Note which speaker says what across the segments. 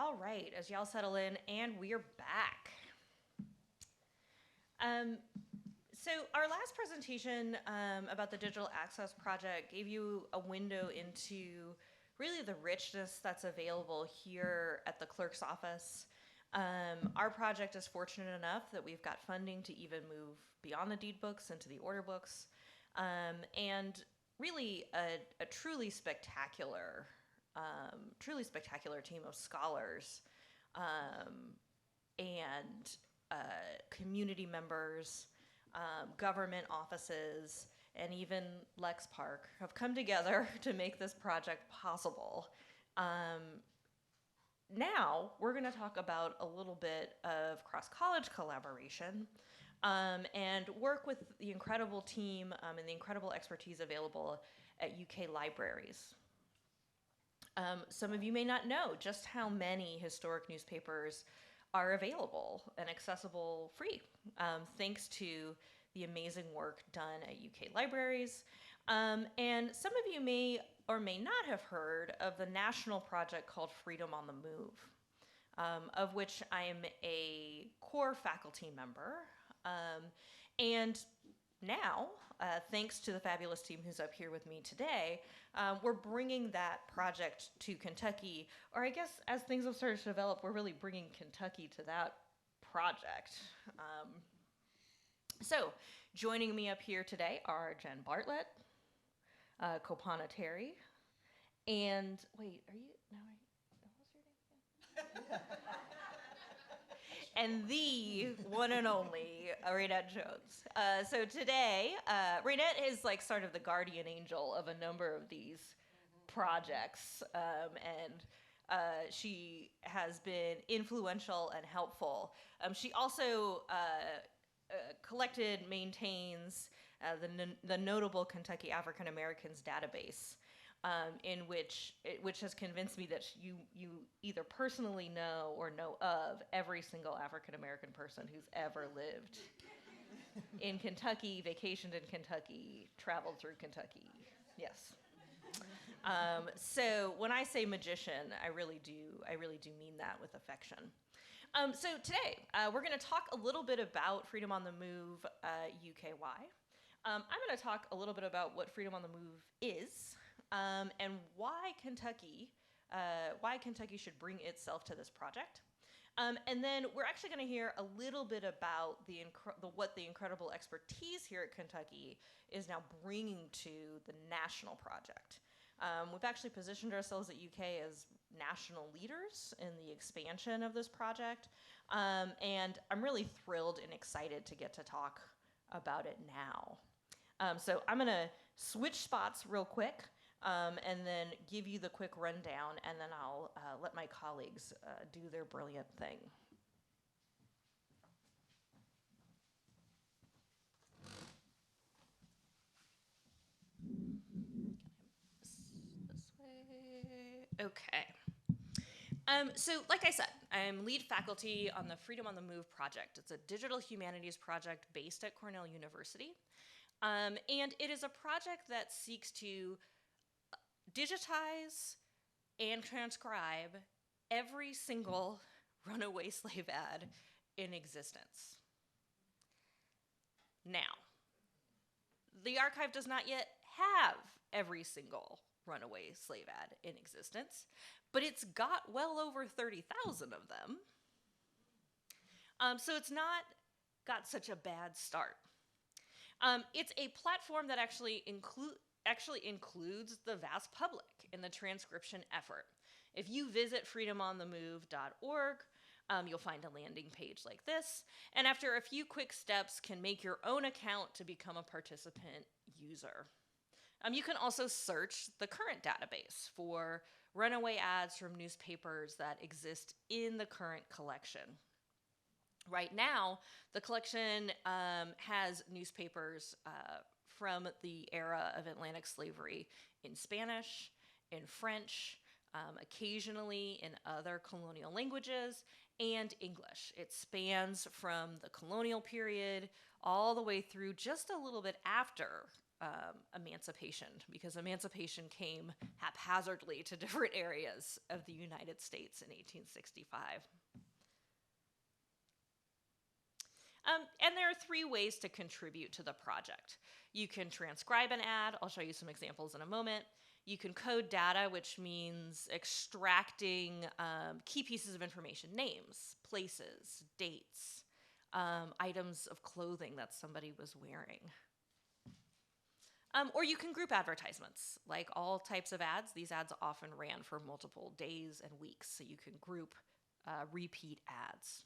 Speaker 1: All right, as y'all settle in, and we're back. Um, so our last presentation about the Digital Access Project gave you a window into really the richness that's available here at the clerk's office. Our project is fortunate enough that we've got funding to even move beyond the deed books into the order books, and really a truly spectacular team of scholars and community members, government offices, and even Lex Park have come together to make this project possible. Now, we're going to talk about a little bit of cross-college collaboration and work with the incredible team and the incredible expertise available at UK libraries. Some of you may not know just how many historic newspapers are available and accessible free, thanks to the amazing work done at UK libraries. And some of you may or may not have heard of the national project called Freedom on the Move, of which I'm a core faculty member. And now, thanks to the fabulous team who's up here with me today, we're bringing that project to Kentucky, or I guess as things have started to develop, we're really bringing Kentucky to that project. So, joining me up here today are Jen Bartlett, Kopana Terry, and wait, are you, no, what's your name again? And the one and only Raynette Jones. So today, Raynette is like sort of the guardian angel of a number of these projects, and she has been influential and helpful. She also collected, maintains the notable Kentucky African Americans database, in which has convinced me that you either personally know or know of every single African American person who's ever lived in Kentucky, vacationed in Kentucky, traveled through Kentucky. Yes. So when I say magician, I really do mean that with affection. So today, we're going to talk a little bit about Freedom on the Move UKY. I'm going to talk a little bit about what Freedom on the Move is, and why Kentucky should bring itself to this project. And then we're actually going to hear a little bit about what the incredible expertise here at Kentucky is now bringing to the national project. We've actually positioned ourselves at UK as national leaders in the expansion of this project, and I'm really thrilled and excited to get to talk about it now. So I'm going to switch spots real quick, and then give you the quick rundown, and then I'll let my colleagues do their brilliant thing. This way. Okay. So like I said, I'm lead faculty on the Freedom on the Move project. It's a digital humanities project based at Cornell University. And it is a project that seeks to digitize and transcribe every single runaway slave ad in existence. Now, the archive does not yet have every single runaway slave ad in existence, but it's got well over 30,000 of them. So it's not got such a bad start. It's a platform that actually includes the vast public in the transcription effort. If you visit freedomonthemove.org, you'll find a landing page like this, and after a few quick steps can make your own account to become a participant user. You can also search the current database for runaway ads from newspapers that exist in the current collection. Right now, the collection has newspapers from the era of Atlantic slavery in Spanish, in French, occasionally in other colonial languages, and English. It spans from the colonial period all the way through just a little bit after emancipation, because emancipation came haphazardly to different areas of the United States in 1865. And there are 3 ways to contribute to the project. You can transcribe an ad. I'll show you some examples in a moment. You can code data, which means extracting key pieces of information: names, places, dates, items of clothing that somebody was wearing. Or you can group advertisements. Like all types of ads, these ads often ran for multiple days and weeks, so you can group repeat ads.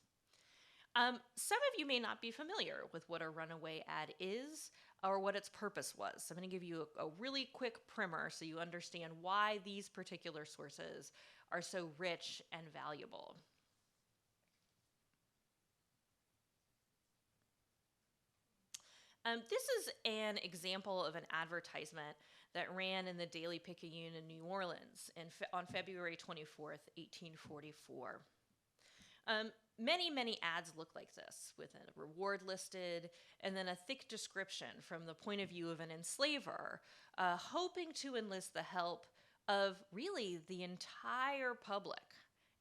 Speaker 1: Some of you may not be familiar with what a runaway ad is or what its purpose was. So I'm going to give you a really quick primer so you understand why these particular sources are so rich and valuable. This is an example of an advertisement that ran in the Daily Picayune in New Orleans on February 24th, 1844. Many ads look like this, with a reward listed and then a thick description from the point of view of an enslaver, hoping to enlist the help of really the entire public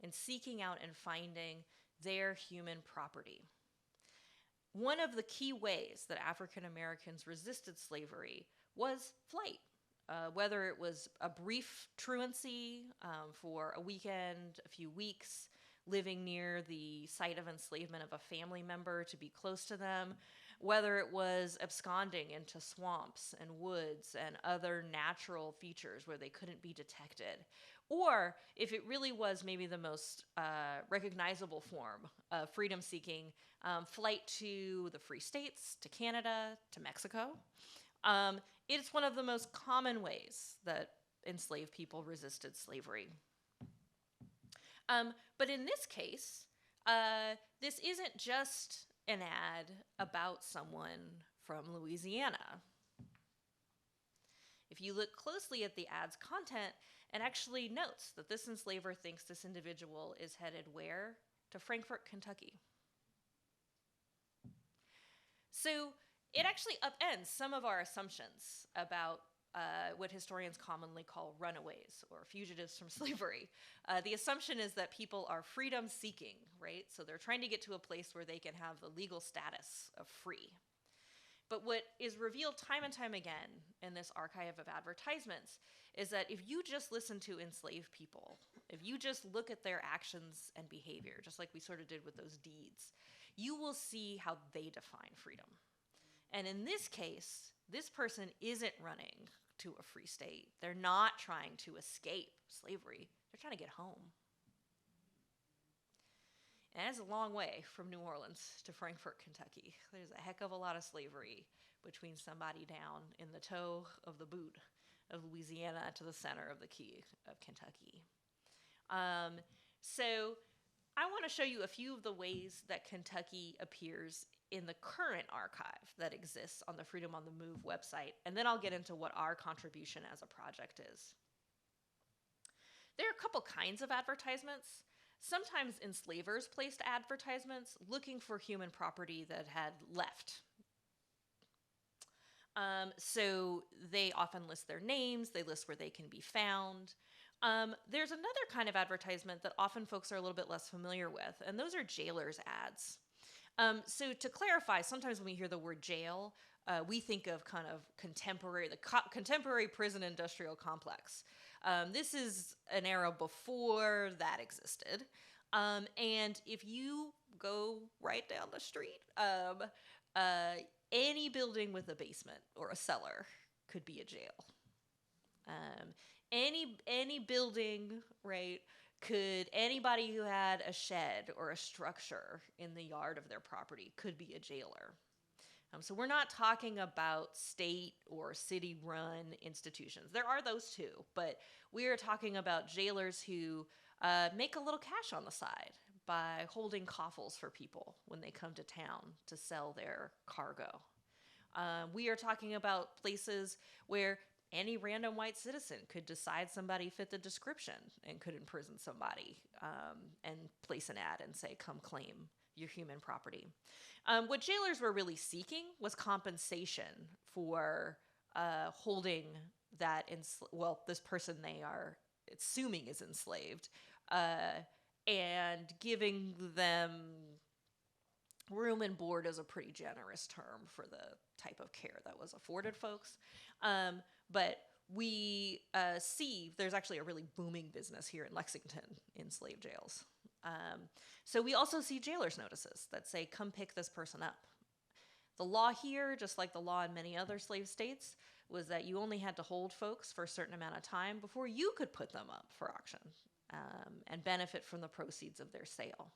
Speaker 1: in seeking out and finding their human property. One of the key ways that African Americans resisted slavery was flight. Whether it was a brief truancy for a weekend, a few weeks, living near the site of enslavement of a family member to be close to them, whether it was absconding into swamps and woods and other natural features where they couldn't be detected, or if it really was maybe the most recognizable form of freedom-seeking, flight to the Free States, to Canada, to Mexico. It's one of the most common ways that enslaved people resisted slavery. But in this case, this isn't just an ad about someone from Louisiana. If you look closely at the ad's content, it actually notes that this enslaver thinks this individual is headed where? To Frankfort, Kentucky. So it actually upends some of our assumptions about what historians commonly call runaways or fugitives from slavery. The assumption is that people are freedom-seeking, right? So they're trying to get to a place where they can have the legal status of free. But what is revealed time and time again in this archive of advertisements is that if you just listen to enslaved people, if you just look at their actions and behavior, just like we sort of did with those deeds, you will see how they define freedom. And in this case, this person isn't running to a free state. They're not trying to escape slavery. They're trying to get home. And it's a long way from New Orleans to Frankfort, Kentucky. There's a heck of a lot of slavery between somebody down in the toe of the boot of Louisiana to the center of the key of Kentucky. So I want to show you a few of the ways that Kentucky appears in the current archive that exists on the Freedom on the Move website, and then I'll get into what our contribution as a project is. There are a couple kinds of advertisements. Sometimes enslavers placed advertisements looking for human property that had left. So they often list their names, they list where they can be found. There's another kind of advertisement that often folks are a little bit less familiar with, and those are jailers' ads. So to clarify, sometimes when we hear the word jail, we think of kind of contemporary prison industrial complex. This is an era before that existed. And if you go right down the street, any building with a basement or a cellar could be a jail. Any building, right, anybody who had a shed or a structure in the yard of their property could be a jailer. So we're not talking about state or city-run institutions. There are those too, but we are talking about jailers who make a little cash on the side by holding coffles for people when they come to town to sell their cargo. We are talking about places where any random white citizen could decide somebody fit the description and could imprison somebody and place an ad and say, come claim your human property. What jailers were really seeking was compensation for holding that, this person they are assuming is enslaved, and giving them room and board is a pretty generous term for the type of care that was afforded folks. But we see there's actually a really booming business here in Lexington in slave jails. So we also see jailer's notices that say, come pick this person up. The law here, just like the law in many other slave states, was that you only had to hold folks for a certain amount of time before you could put them up for auction and benefit from the proceeds of their sale.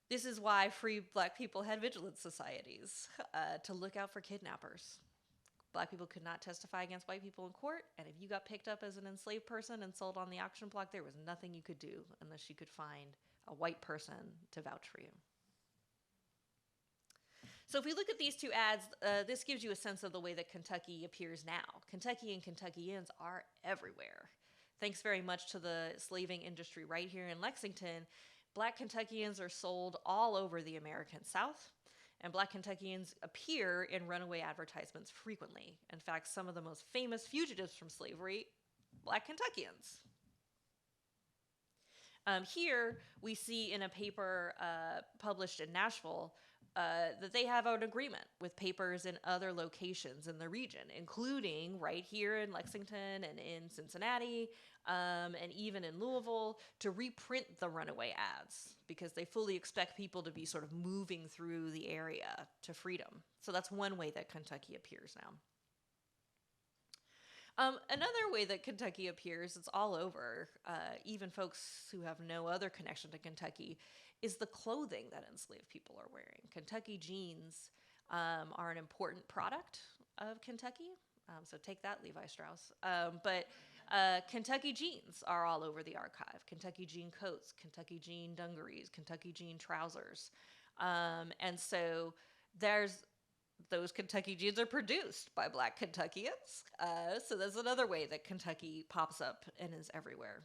Speaker 1: This is why free Black people had vigilance societies to look out for kidnappers. Black people could not testify against white people in court, and if you got picked up as an enslaved person and sold on the auction block, there was nothing you could do unless you could find a white person to vouch for you. So if we look at these two ads, this gives you a sense of the way that Kentucky appears now. Kentucky and Kentuckians are everywhere. Thanks very much to the slaving industry right here in Lexington, Black Kentuckians are sold all over the American South, and Black Kentuckians appear in runaway advertisements frequently. In fact, some of the most famous fugitives from slavery, Black Kentuckians. Here, we see in a paper published in Nashville that they have an agreement with papers in other locations in the region, including right here in Lexington and in Cincinnati, and even in Louisville, to reprint the runaway ads because they fully expect people to be sort of moving through the area to freedom. So that's one way that Kentucky appears now. Another way that Kentucky appears, it's all over, even folks who have no other connection to Kentucky, is the clothing that enslaved people are wearing. Kentucky jeans are an important product of Kentucky. So take that, Levi Strauss. But Kentucky jeans are all over the archive. Kentucky jean coats, Kentucky jean dungarees, Kentucky jean trousers. And so those Kentucky jeans are produced by Black Kentuckians. So that's another way that Kentucky pops up and is everywhere.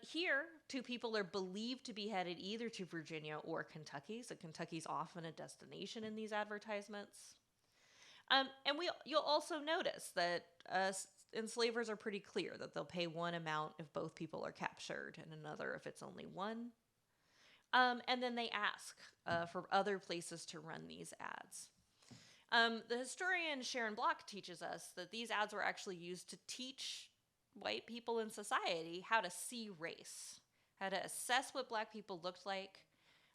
Speaker 1: Here, two people are believed to be headed either to Virginia or Kentucky. So Kentucky's often a destination in these advertisements. And you'll also notice that enslavers are pretty clear that they'll pay one amount if both people are captured and another if it's only one. And then they ask for other places to run these ads. The historian Sharon Block teaches us that these ads were actually used to teach white people in society how to see race, how to assess what Black people looked like,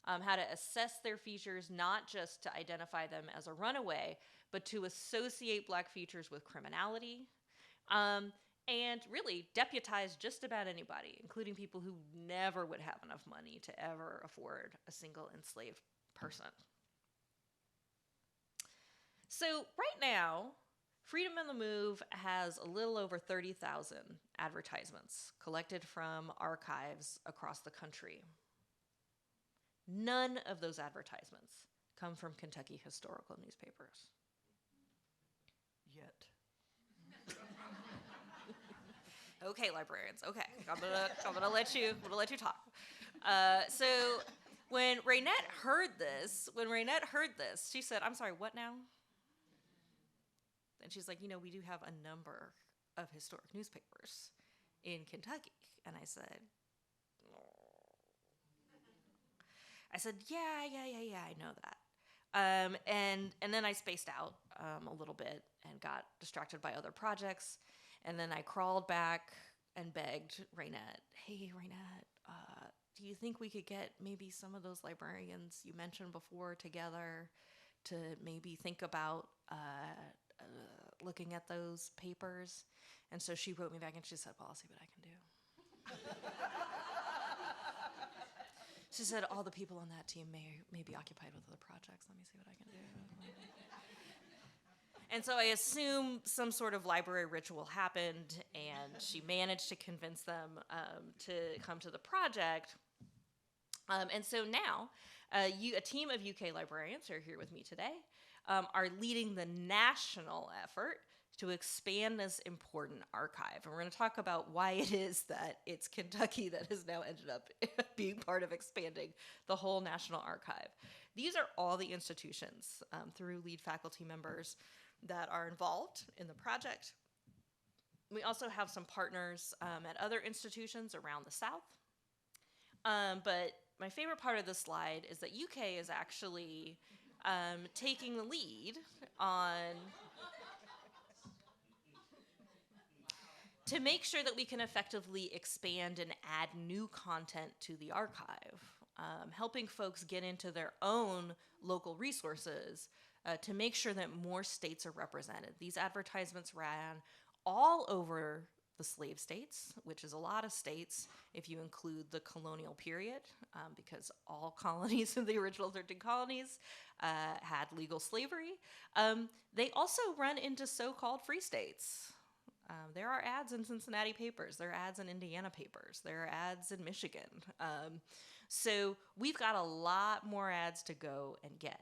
Speaker 1: how to assess their features, not just to identify them as a runaway, but to associate Black features with criminality, and really deputize just about anybody, including people who never would have enough money to ever afford a single enslaved person. So right now, Freedom on the Move has a little over 30,000 advertisements collected from archives across the country. None of those advertisements come from Kentucky historical newspapers. Yet. Okay, librarians. Okay, I'm gonna let you talk. So when Raynette heard this, she said, "I'm sorry, what now?" And she's like, we do have a number of historic newspapers in Kentucky. And I said, yeah, I know that. And then I spaced out a little bit and got distracted by other projects. And then I crawled back and begged Raynette, hey, Raynette, do you think we could get maybe some of those librarians you mentioned before together to maybe think about looking at those papers? And so she wrote me back and she said, well, I'll see what I can do. She said, all the people on that team may be occupied with other projects. Let me see what I can do. And so I assume some sort of library ritual happened, and she managed to convince them to come to the project. And so now, a team of UK librarians who are here with me today are leading the national effort to expand this important archive. And we're going to talk about why it is that it's Kentucky that has now ended up being part of expanding the whole National Archive. These are all the institutions through lead faculty members that are involved in the project. We also have some partners at other institutions around the South. But my favorite part of this slide is that UK is actually taking the lead on to make sure that we can effectively expand and add new content to the archive, helping folks get into their own local resources to make sure that more states are represented. These advertisements ran all over the slave states, which is a lot of states if you include the colonial period, because all colonies in the original 13 colonies had legal slavery. They also run into so-called free states. There are ads in Cincinnati papers. There are ads in Indiana papers. There are ads in Michigan. So we've got a lot more ads to go and get.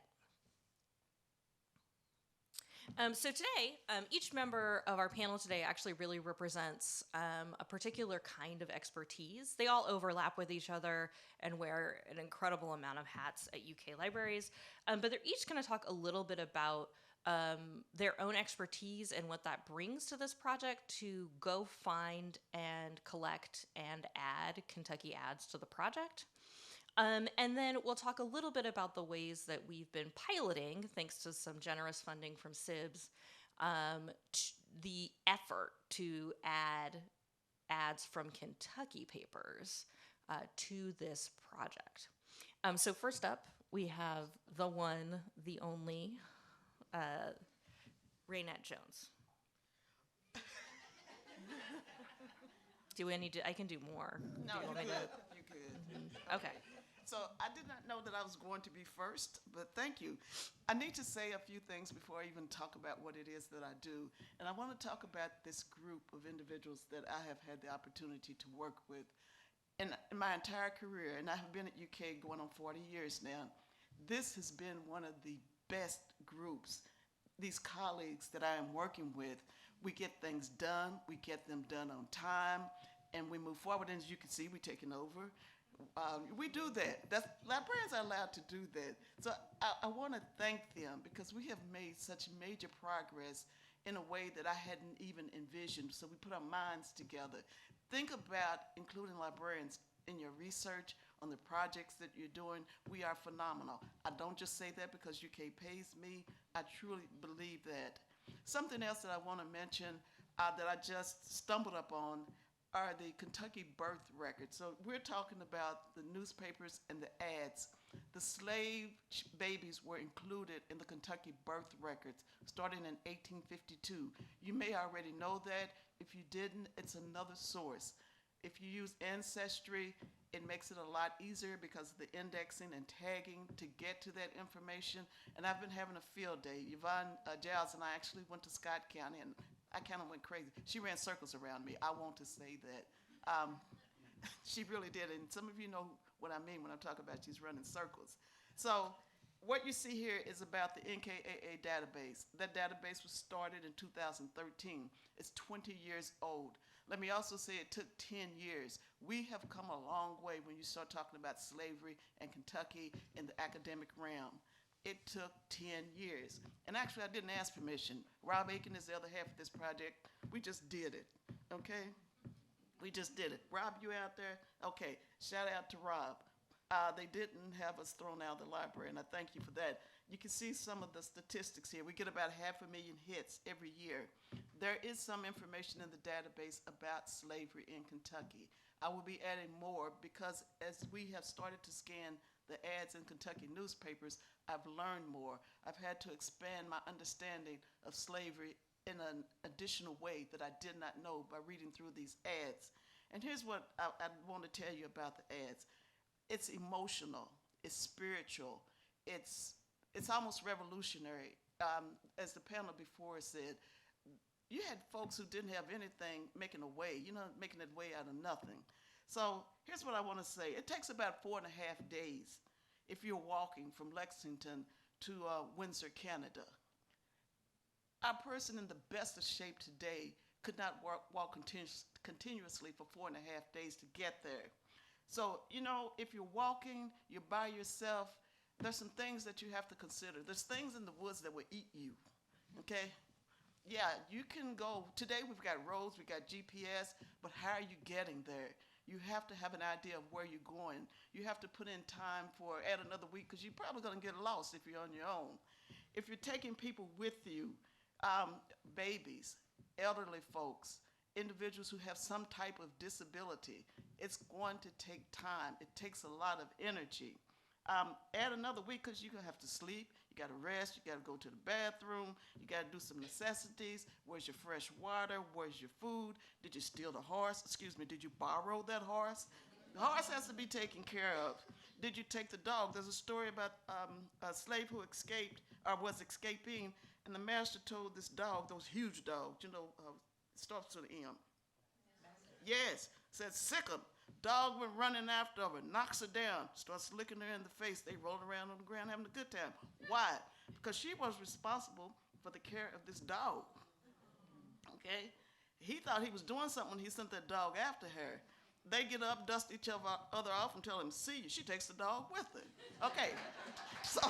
Speaker 1: So today, each member of our panel today actually really represents a particular kind of expertise. They all overlap with each other and wear an incredible amount of hats at UK libraries, but they're each going to talk a little bit about their own expertise and what that brings to this project to go find and collect and add Kentucky ads to the project. And then we'll talk a little bit about the ways that we've been piloting, thanks to some generous funding from SIBS, the effort to add ads from Kentucky papers to this project. So first up, we have the one, the only, Raynette Jones. Do I need to? I can do more.
Speaker 2: No,
Speaker 1: do you
Speaker 2: you
Speaker 1: want me
Speaker 2: good.
Speaker 1: to?
Speaker 2: You good.
Speaker 1: Mm-hmm. Okay.
Speaker 2: So I did not know that I was going to be first, but thank you. I need to say a few things before I even talk about what it is that I do. And I want to talk about this group of individuals that I have had the opportunity to work with in my entire career. And I have been at UK going on 40 years now. This has been one of the best groups. These colleagues that I am working with, we get things done, we get them done on time, and we move forward. And as you can see, we're taking over. We do that. Librarians are allowed to do that. So I want to thank them because we have made such major progress in a way that I hadn't even envisioned. So we put our minds together. Think about including librarians in your research on the projects that you're doing. We are phenomenal. I don't just say that because UK pays me. I truly believe that. Something else that I want to mention that I just stumbled upon are the Kentucky birth records. So we're talking about the newspapers and the ads. The slave babies were included in the Kentucky birth records starting in 1852. You may already know that. If you didn't, it's another source. If you use Ancestry, it makes it a lot easier because of the indexing and tagging to get to that information. And I've been having a field day. Yvonne Giles and I actually went to Scott County, and I kind of went crazy. She ran circles around me. I want to say that. She really did. And some of you know what I mean when I talk about she's running circles. So what you see here is about the NKAA database. That database was started in 2013. It's 20 years old. Let me also say it took 10 years. We have come a long way when you start talking about slavery and Kentucky in the academic realm. It took 10 years. And actually, I didn't ask permission. Rob Aiken is the other half of this project. We just did it, okay? We just did it. Rob, you out there? Okay, shout out to Rob. They didn't have us thrown out of the library, and I thank you for that. You can see some of the statistics here. We get about 500,000 hits every year. There is some information in the database about slavery in Kentucky. I will be adding more because as we have started to scan the ads in Kentucky newspapers, I've learned more. I've had to expand my understanding of slavery in an additional way that I did not know by reading through these ads. And here's what I want to tell you about the ads. It's emotional, it's spiritual, it's almost revolutionary. As the panel before said, you had folks who didn't have anything making a way, making it way out of nothing. So here's what I want to say. It takes about 4.5 days if you're walking from Lexington to Windsor, Canada. Our person in the best of shape today could not walk continuously for 4.5 days to get there. So, if you're walking, you're by yourself, there's some things that you have to consider. There's things in the woods that will eat you, okay? Yeah, you can go. Today we've got roads, we've got GPS, but how are you getting there? You have to have an idea of where you're going. You have to put in time for add another week because you're probably going to get lost if you're on your own. If you're taking people with you, babies, elderly folks, individuals who have some type of disability, it's going to take time. It takes a lot of energy. Add another week because you're going to have to sleep. You got to rest. You got to go to the bathroom. You got to do some necessities. Where's your fresh water? Where's your food? Did you steal the horse? Excuse me, did you borrow that horse? The horse has to be taken care of. Did you take the dog? There's a story about a slave who escaped or was escaping, and the master told this dog, those huge dogs, starts with an M. Yes, said sick 'em. Dog went running after her, knocks her down, starts licking her in the face. They roll around on the ground having a good time. Why? Because she was responsible for the care of this dog. Okay? He thought he was doing something when he sent that dog after her. They get up, dust each other off, and tell him, see you. She takes the dog with her. Okay. So,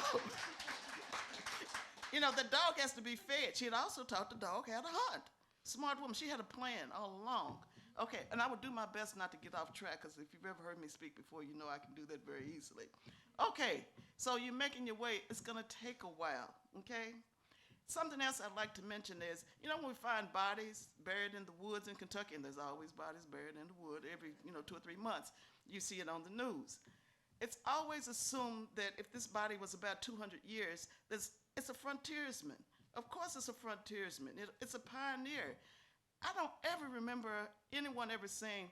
Speaker 2: the dog has to be fed. She had also taught the dog how to hunt. Smart woman. She had a plan all along. Okay, and I would do my best not to get off track because if you've ever heard me speak before, you know I can do that very easily. Okay, so you're making your way. It's going to take a while, okay? Something else I'd like to mention is, when we find bodies buried in the woods in Kentucky, and there's always bodies buried in the wood every, 2 or 3 months, you see it on the news. It's always assumed that if this body was about 200 years, it's a frontiersman. Of course it's a frontiersman. It's a pioneer. I don't ever remember anyone ever saying,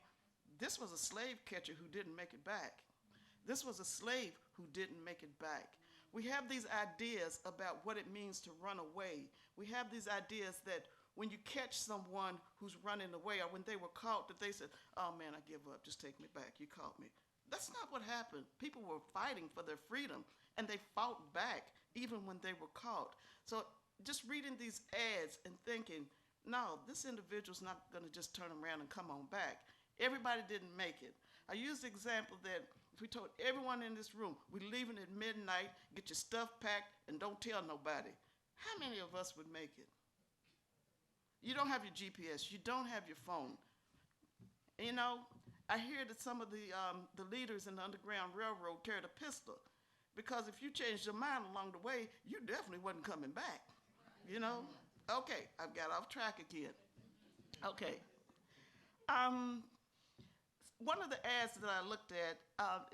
Speaker 2: this was a slave catcher who didn't make it back. This was a slave who didn't make it back. We have these ideas about what it means to run away. We have these ideas that when you catch someone who's running away or when they were caught, that they said, oh man, I give up, just take me back, you caught me. That's not what happened. People were fighting for their freedom and they fought back even when they were caught. So just reading these ads and thinking, no, this individual's not going to just turn around and come on back. Everybody didn't make it. I use the example that if we told everyone in this room, we're leaving at midnight, get your stuff packed, and don't tell nobody, how many of us would make it? You don't have your GPS. You don't have your phone. I hear that some of the leaders in the Underground Railroad carried a pistol because if you changed your mind along the way, you definitely wasn't coming back, Okay, I've got off track again. Okay. One of the ads that I looked at,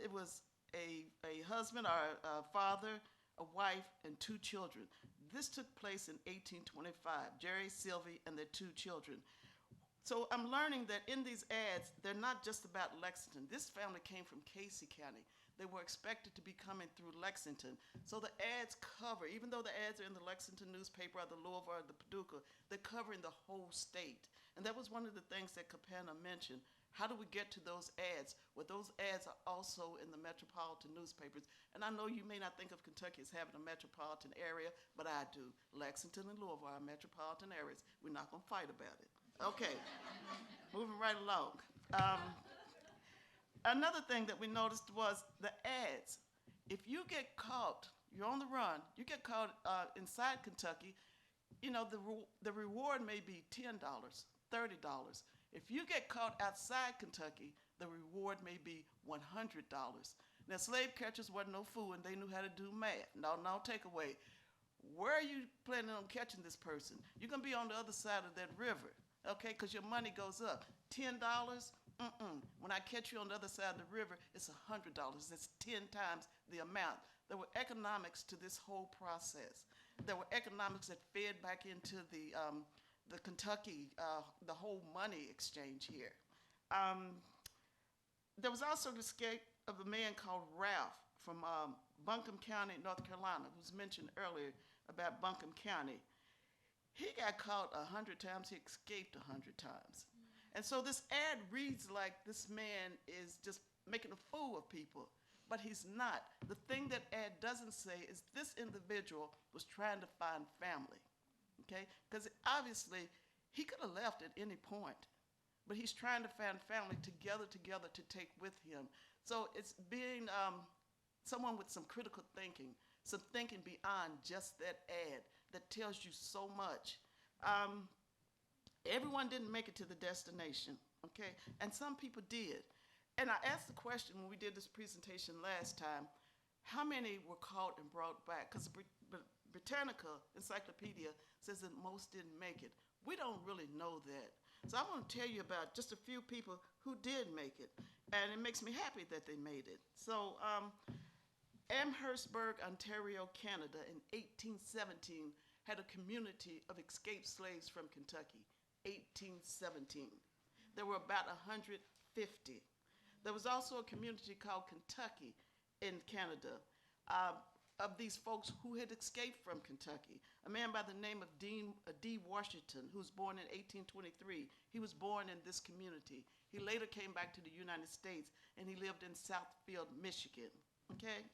Speaker 2: it was a husband or a father, a wife, and 2 children. This took place in 1825, Jerry, Sylvie, and their 2 children. So I'm learning that in these ads, they're not just about Lexington. This family came from Casey County. They were expected to be coming through Lexington. So the ads cover, even though the ads are in the Lexington newspaper or the Louisville or the Paducah, they're covering the whole state. And that was one of the things that Capana mentioned. How do we get to those ads? Well, those ads are also in the metropolitan newspapers. And I know you may not think of Kentucky as having a metropolitan area, but I do. Lexington and Louisville are metropolitan areas. We're not going to fight about it. Okay, moving right along. Another thing that we noticed was the ads. If you get caught, you're on the run, you get caught inside Kentucky, the reward may be $10, $30. If you get caught outside Kentucky, the reward may be $100. Now, slave catchers wasn't no fool, and they knew how to do math. No takeaway. Where are you planning on catching this person? You're going to be on the other side of that river, okay, because your money goes up. $10, when I catch you on the other side of the river, it's $100. That's 10 times the amount. There were economics to this whole process. There were economics that fed back into the Kentucky, the whole money exchange here. There was also the escape of a man called Ralph from Buncombe County, North Carolina, who was mentioned earlier about Buncombe County. He got caught 100 times, he escaped 100 times. And so this ad reads like this man is just making a fool of people, but he's not. The thing that ad doesn't say is this individual was trying to find family, okay? Because obviously he could have left at any point, but he's trying to find family together to take with him. So it's being someone with some critical thinking, some thinking beyond just that ad that tells you so much. Everyone didn't make it to the destination, okay? And some people did. And I asked the question when we did this presentation last time, how many were caught and brought back? Because Britannica Encyclopedia says that most didn't make it. We don't really know that. So I want to tell you about just a few people who did make it. And it makes me happy that they made it. So Amherstburg, Ontario, Canada in 1817 had a community of escaped slaves from Kentucky. 1817. There were about 150. There was also a community called Kentucky in Canada of these folks who had escaped from Kentucky. A man by the name of D. Washington, who was born in 1823. He was born in this community. He later came back to the United States, and he lived in Southfield, Michigan. Okay?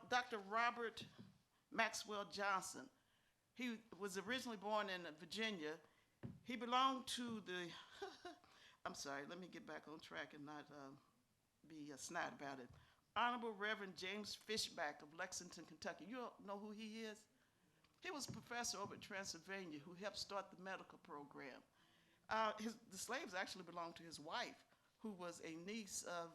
Speaker 2: Dr. Robert Maxwell Johnson. He was originally born in Virginia. He belonged to the, I'm sorry, let me get back on track and not be snide about it. Honorable Reverend James Fishback of Lexington, Kentucky. You know who he is? He was a professor over at Transylvania who helped start the medical program. The slaves actually belonged to his wife, who was a niece of,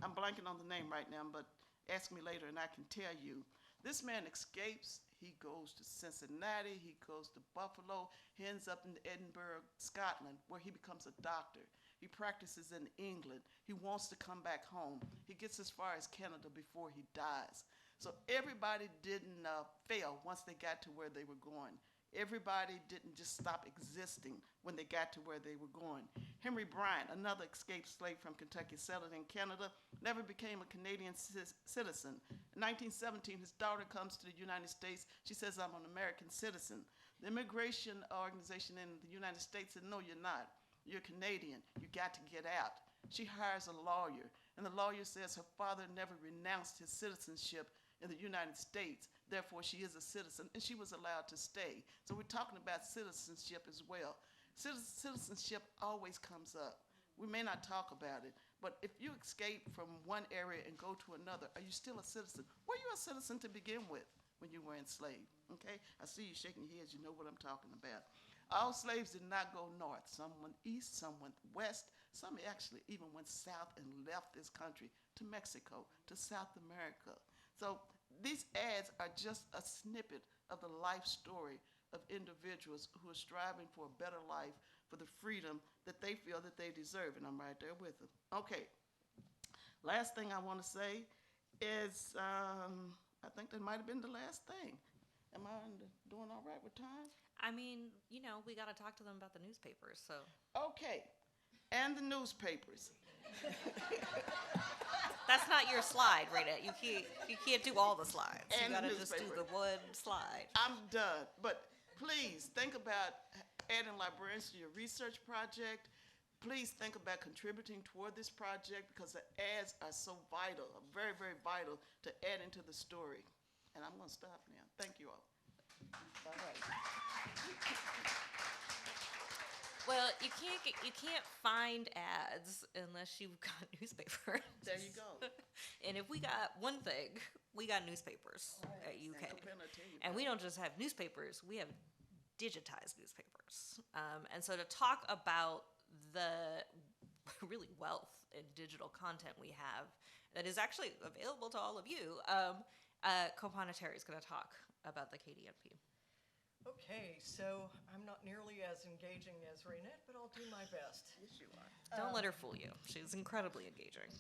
Speaker 2: I'm blanking on the name right now, but ask me later and I can tell you. This man escapes. He goes to Cincinnati. He goes to Buffalo. He ends up in Edinburgh, Scotland, where he becomes a doctor. He practices in England. He wants to come back home. He gets as far as Canada before he dies. So everybody didn't fail once they got to where they were going. Everybody didn't just stop existing when they got to where they were going. Henry Bryant, another escaped slave from Kentucky, settled in Canada, never became a Canadian citizen. In 1917, his daughter comes to the United States. She says, I'm an American citizen. The immigration organization in the United States said, no, you're not. You're Canadian. You got to get out. She hires a lawyer, and the lawyer says her father never renounced his citizenship in the United States. Therefore, she is a citizen, and she was allowed to stay. So we're talking about citizenship as well. Citizenship always comes up. We may not talk about it, but if you escape from one area and go to another, are you still a citizen? Were you a citizen to begin with when you were enslaved? Okay? I see you shaking your heads. You know what I'm talking about. All slaves did not go north. Some went east, some went west. Some actually even went south and left this country to Mexico, to South America. So these ads are just a snippet of the life story of individuals who are striving for a better life, for the freedom that they feel that they deserve, and I'm right there with them. Okay, last thing I want to say is, I think that might have been the last thing. Am I doing all right with time?
Speaker 1: I mean, we got to talk to them about the newspapers, so.
Speaker 2: Okay, and the newspapers.
Speaker 1: That's not your slide, Rita. You can't do all the slides.
Speaker 2: And
Speaker 1: you got to just do the one slide.
Speaker 2: I'm done, but please think about adding librarians to your research project. Please think about contributing toward this project because the ads are so vital, very, very vital to add into the story. And I'm going to stop now. Thank you all.
Speaker 1: All right. Well, you can't find ads unless you've got newspapers.
Speaker 2: There you go.
Speaker 1: And if we got one thing, we got newspapers at UK. And we don't just have newspapers, we have digitized newspapers. And so to talk about the really wealth in digital content we have that is actually available to all of you, Kopana Terry is going to talk about the KDNP.
Speaker 3: Okay, so I'm not nearly as engaging as Raynette, but I'll do my best.
Speaker 2: Yes, you are.
Speaker 1: Don't let her fool you. She's incredibly engaging.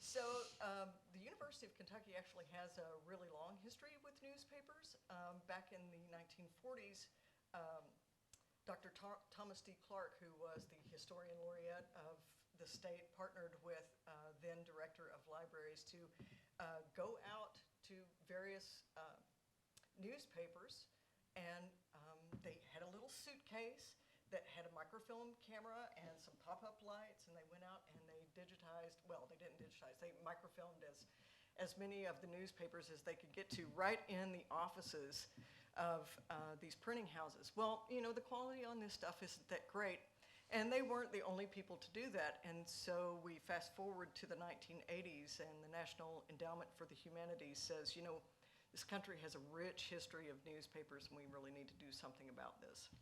Speaker 3: So the University of Kentucky actually has a really long history with newspapers. Back in the 1940s, Dr. Thomas D. Clark, who was the historian laureate of the state, partnered with then director of libraries to go out to various newspapers, and they had a little suitcase that had a microfilm camera and some pop-up lights, and they went out and they digitized, well, they didn't digitize, they microfilmed as many of the newspapers as they could get to right in the offices of these printing houses. Well, the quality on this stuff isn't that great. And they weren't the only people to do that. And so we fast forward to the 1980s, and the National Endowment for the Humanities says, this country has a rich history of newspapers, and we really need to do something about this.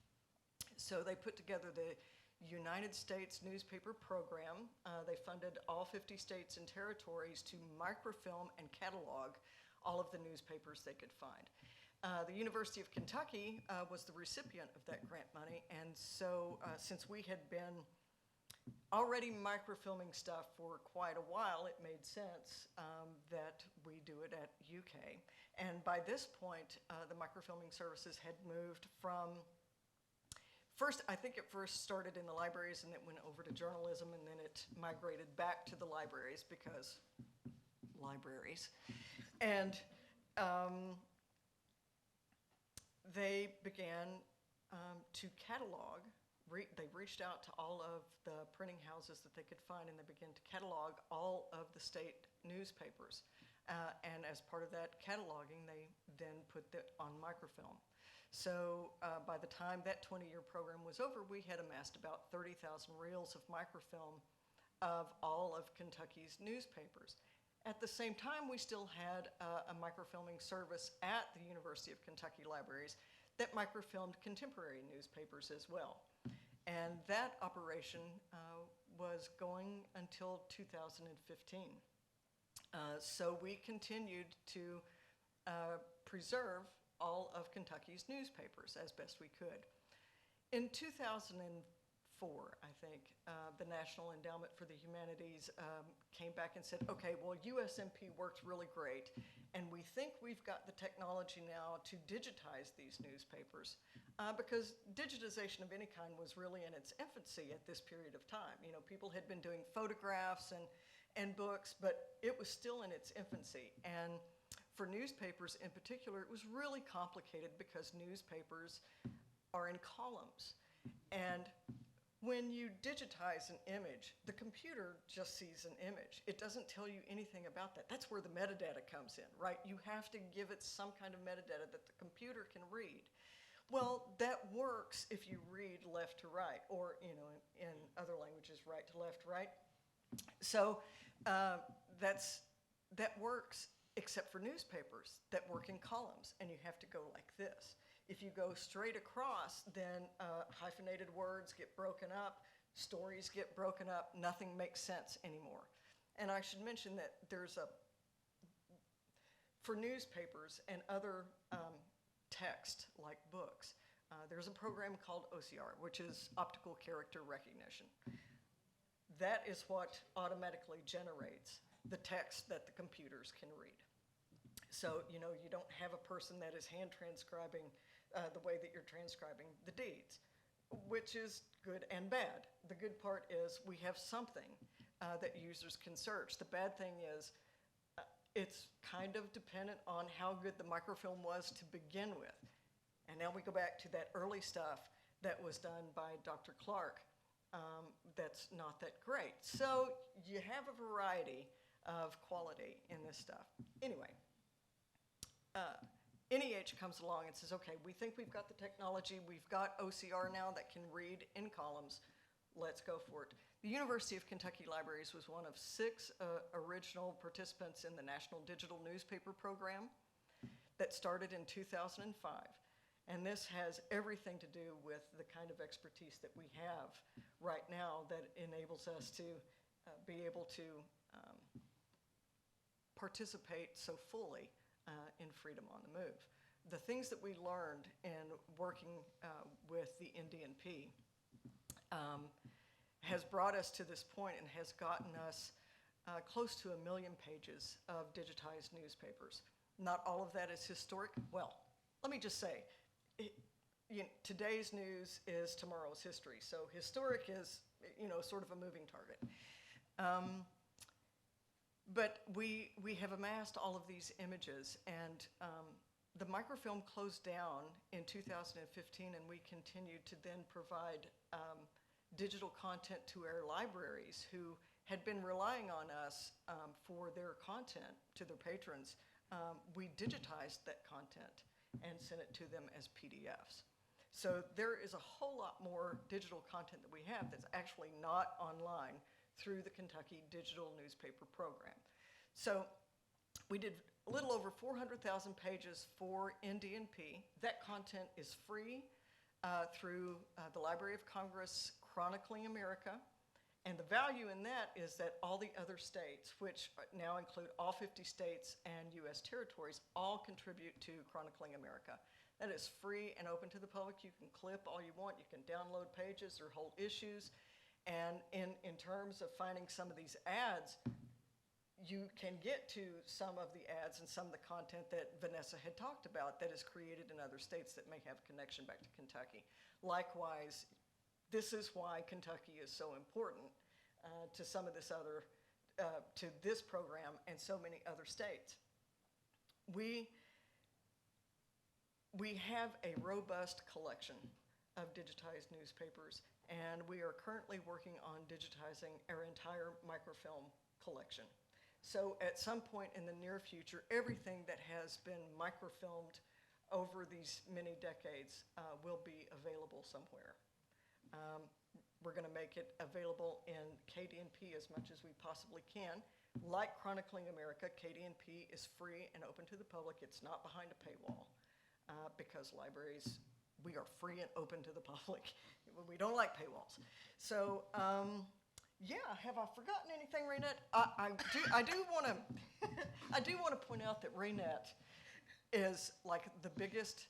Speaker 3: So they put together the United States Newspaper Program. They funded all 50 states and territories to microfilm and catalog all of the newspapers they could find. The University of Kentucky was the recipient of that grant money, and so since we had been already microfilming stuff for quite a while, it made sense that we do it at UK. And by this point, the microfilming services had moved from I think it first started in the libraries, and it went over to journalism, and then it migrated back to the libraries because libraries. And they began to catalog. They reached out to all of the printing houses that they could find, and they began to catalog all of the state newspapers. And as part of that cataloging, they then put that on microfilm. So by the time that 20-year program was over, we had amassed about 30,000 reels of microfilm of all of Kentucky's newspapers. At the same time, we still had a microfilming service at the University of Kentucky libraries that microfilmed contemporary newspapers as well. And that operation was going until 2015. So we continued to preserve all of Kentucky's newspapers as best we could. In 2004, I think, the National Endowment for the Humanities came back and said, okay, well, USMP worked really great, and we think we've got the technology now to digitize these newspapers, because digitization of any kind was really in its infancy at this period of time. People had been doing photographs and books, but it was still in its infancy. And for newspapers in particular, it was really complicated because newspapers are in columns. And when you digitize an image, the computer just sees an image. It doesn't tell you anything about that. That's where the metadata comes in, right? You have to give it some kind of metadata that the computer can read. Well, that works if you read left to right, or in other languages, right to left, right? So that works, except for newspapers that work in columns, and you have to go like this. If you go straight across, then hyphenated words get broken up, stories get broken up, nothing makes sense anymore. And I should mention that for newspapers and other text like books, there's a program called OCR, which is optical character recognition. That is what automatically generates the text that the computers can read. So, you don't have a person that is hand transcribing the way that you're transcribing the deeds, which is good and bad. The good part is we have something that users can search. The bad thing is it's kind of dependent on how good the microfilm was to begin with. And now we go back to that early stuff that was done by Dr. Clark. That's not that great. So you have a variety of quality in this stuff. Anyway, NEH comes along and says, okay, we think we've got the technology, we've got OCR now that can read in columns, let's go for it. The University of Kentucky Libraries was one of 6 original participants in the National Digital Newspaper Program that started in 2005. And this has everything to do with the kind of expertise that we have right now that enables us to be able to participate so fully in Freedom on the Move. The things that we learned in working with the NDNP has brought us to this point and has gotten us close to 1 million pages of digitized newspapers. Not all of that is historic. Well, let me just say, today's news is tomorrow's history. So historic is, sort of a moving target. But we have amassed all of these images, and the microfilm closed down in 2015, and we continued to then provide digital content to our libraries who had been relying on us for their content to their patrons. We digitized that content, and sent it to them as PDFs. So there is a whole lot more digital content that we have that's actually not online through the Kentucky Digital Newspaper Program. So we did a little over 400,000 pages for NDNP. That content is free through the Library of Congress Chronicling America. And the value in that is that all the other states, which now include all 50 states and U.S. territories, all contribute to Chronicling America. That is free and open to the public. You can clip all you want. You can download pages or whole issues. And in terms of finding some of these ads, you can get to some of the ads and some of the content that Vanessa had talked about that is created in other states that may have a connection back to Kentucky. Likewise, this is why Kentucky is so important to some of this other, to this program and so many other states. We have a robust collection of digitized newspapers, and we are currently working on digitizing our entire microfilm collection. So at some point in the near future, everything that has been microfilmed over these many decades will be available somewhere. We're going to make it available in KDNP as much as we possibly can. Like Chronicling America, KDNP is free and open to the public. It's not behind a paywall because libraries, we are free and open to the public. We don't like paywalls. So, yeah, have I forgotten anything, Raynette? I do want to I do want to point out that Raynette is like the biggest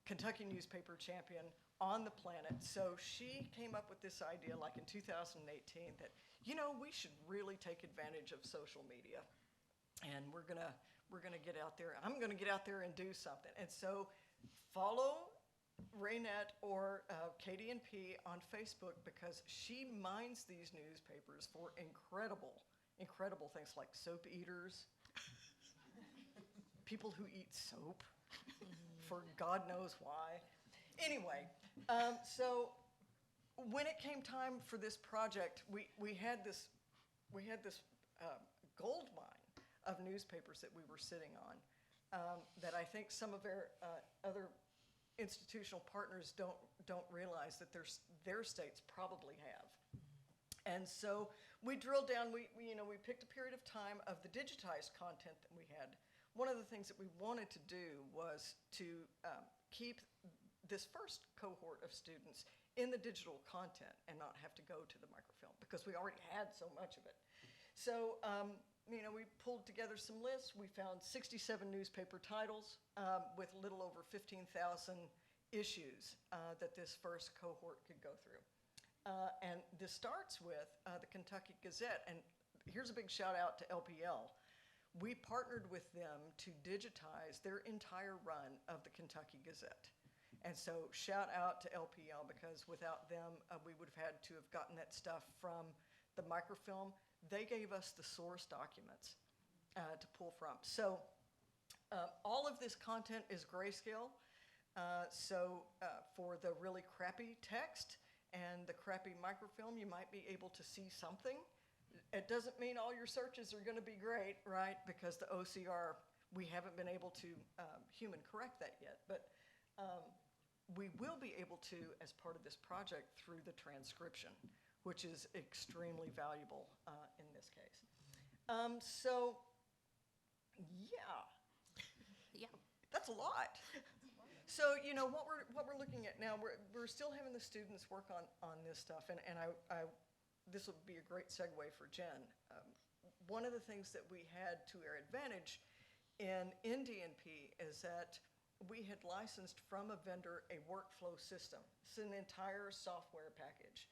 Speaker 3: Kentucky newspaper champion on the planet. So she came up with this idea like in 2018 that, you know, we should really take advantage of social media. And we're gonna get out there. I'm gonna get out there and do something. And so follow Raynette or KDNP on Facebook because she mines these newspapers for incredible things like soap eaters, people who eat soap for God knows why. Anyway, so when it came time for this project, we had this gold mine of newspapers that we were sitting on that I think some of our other institutional partners don't realize that their states probably have. And so we drilled down. We picked a period of time of the digitized content that we had. One of the things that we wanted to do was to keep this first cohort of students in the digital content and not have to go to the microfilm because we already had so much of it. So, we pulled together some lists. We found 67 newspaper titles with a little over 15,000 issues that this first cohort could go through. And this starts with the Kentucky Gazette. And here's a big shout out to LPL. We partnered with them to digitize their entire run of the Kentucky Gazette. And so shout out to LPL because without them, we would have had to have gotten that stuff from the microfilm. They gave us the source documents to pull from. So all of this content is grayscale. So for the really crappy text and the crappy microfilm, you might be able to see something. It doesn't mean all your searches are going to be great, right? Because the OCR, we haven't been able to human correct that yet. But we will be able to, as part of this project, through the transcription, which is extremely valuable in this case. So, yeah.
Speaker 1: Yeah.
Speaker 3: That's a lot. So, what we're looking at now, we're still having the students work on this stuff, and this will be a great segue for Jen. One of the things that we had to our advantage in NDNP is that we had licensed from a vendor a workflow system. It's an entire software package.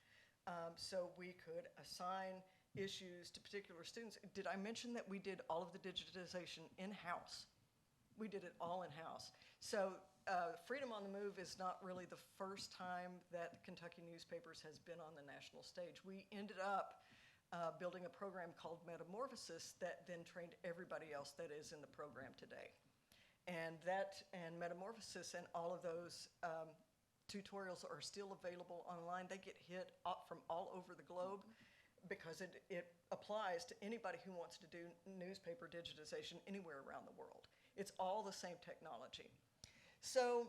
Speaker 3: So we could assign issues to particular students. Did I mention that we did all of the digitization in-house? We did it all in-house. So Freedom on the Move is not really the first time that Kentucky Newspapers has been on the national stage. We ended up building a program called Metamorphosis that then trained everybody else that is in the program today. And Metamorphosis and all of those tutorials are still available online. They get hit up from all over the globe because it applies to anybody who wants to do newspaper digitization anywhere around the world. It's all the same technology. So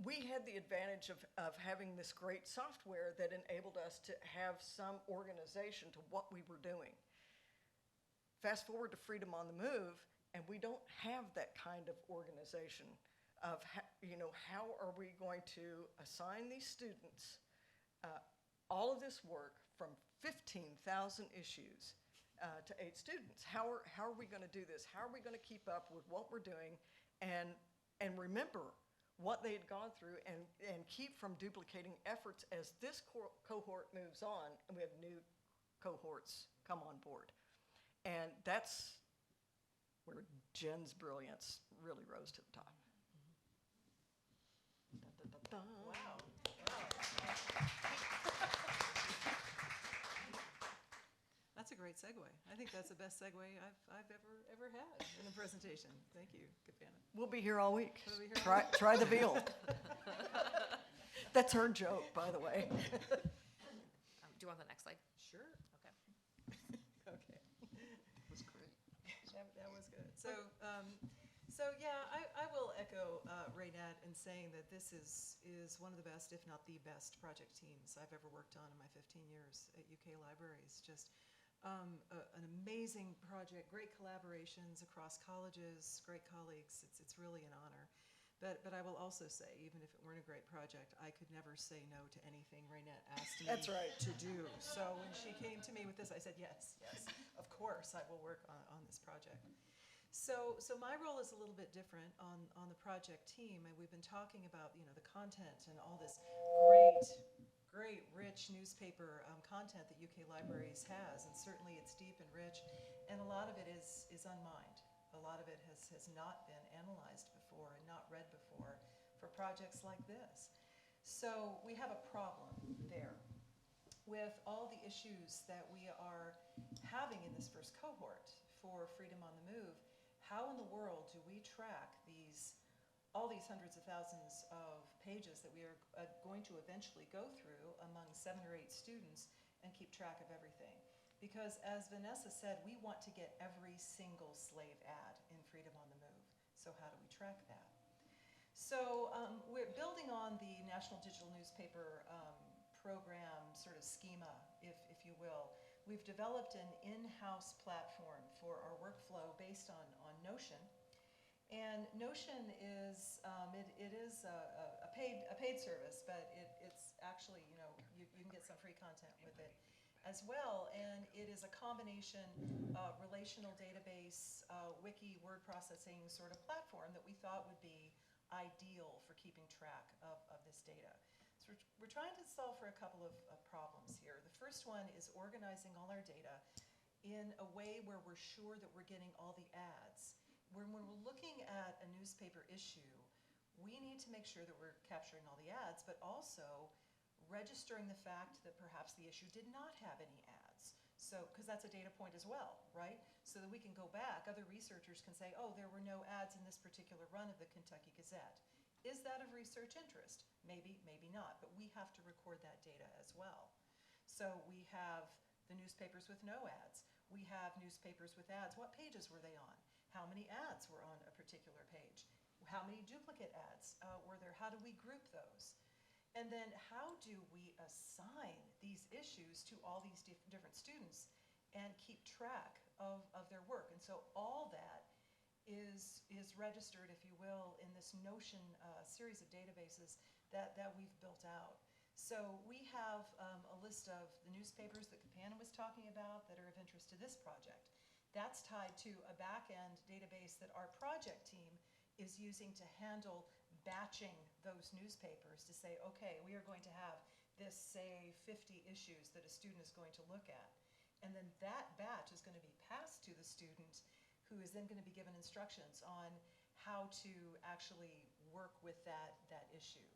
Speaker 3: we had the advantage of having this great software that enabled us to have some organization to what we were doing. Fast forward to Freedom on the Move, and we don't have that kind of organization of, how are we going to assign these students all of this work from 15,000 issues to 8 students. How are we going to do this? How are we going to keep up with what we're doing and remember what they had gone through and keep from duplicating efforts as this cohort moves on and we have new cohorts come on board. And that's where Jen's brilliance really rose to the top.
Speaker 4: Wow. That's a great segue. I think that's the best segue I've ever had in a presentation. Thank you, Kapana.
Speaker 3: We'll be here all week.
Speaker 4: We'll be here
Speaker 3: Try the veal. That's her joke, by the way.
Speaker 1: Do you want the next slide?
Speaker 4: Sure.
Speaker 1: Okay.
Speaker 4: Okay.
Speaker 2: It was great.
Speaker 4: That was good. So yeah, I will echo Raynette in saying that this is one of the best, if not the best, project teams I've ever worked on in my 15 years at UK Libraries. Just an amazing project, great collaborations across colleges, great colleagues. It's really an honor. But I will also say, even if it weren't a great project, I could never say no to anything Raynette asked me
Speaker 3: That's right.
Speaker 4: to do. So when she came to me with this, I said, yes, of course I will work on this project. So my role is a little bit different on the project team, and we've been talking about the content and all this great rich newspaper content that UK Libraries has, and certainly it's deep and rich, and a lot of it is unmined. A lot of it has not been analyzed before and not read before for projects like this. So we have a problem there with all the issues that we are having in this first cohort for Freedom on the Move. How in the world do we track all these hundreds of thousands of pages that we are going to eventually go through among 7 or 8 students and keep track of everything? Because as Vanessa said, we want to get every single slave ad in Freedom on the Move. So how do we track that? So we're building on the National Digital Newspaper program sort of schema, if you will. We've developed an in-house platform for our workflow based on Notion. And Notion is it is a paid service, but it's actually you can get some free content with it as well, and it is a combination relational database, wiki, word processing sort of platform that we thought would be ideal for keeping track of this data. So we're trying to solve for a couple of problems here. The first one is organizing all our data in a way where we're sure that we're getting all the ads. When we're looking at a newspaper issue, we need to make sure that we're capturing all the ads, but also registering the fact that perhaps the issue did not have any ads. So, because that's a data point as well, right? So that we can go back, other researchers can say, oh, there were no ads in this particular run of the Kentucky Gazette. Is that of research interest? Maybe, maybe not, but we have to record that data as well. So we have the newspapers with no ads. We have newspapers with ads. What pages were they on? How many ads were on a particular page? How many duplicate ads were there? How do we group those? And then how do we assign these issues to all these different students and keep track of their work? And so all that is registered, if you will, in this Notion series of databases that we've built out. So we have a list of the newspapers that Kapana was talking about that are of interest to this project. That's tied to a back-end database that our project team is using to handle batching those newspapers to say, okay, we are going to have this, say, 50 issues that a student is going to look at. And then that batch is going to be passed to the student, who is then going to be given instructions on how to actually work with that issue.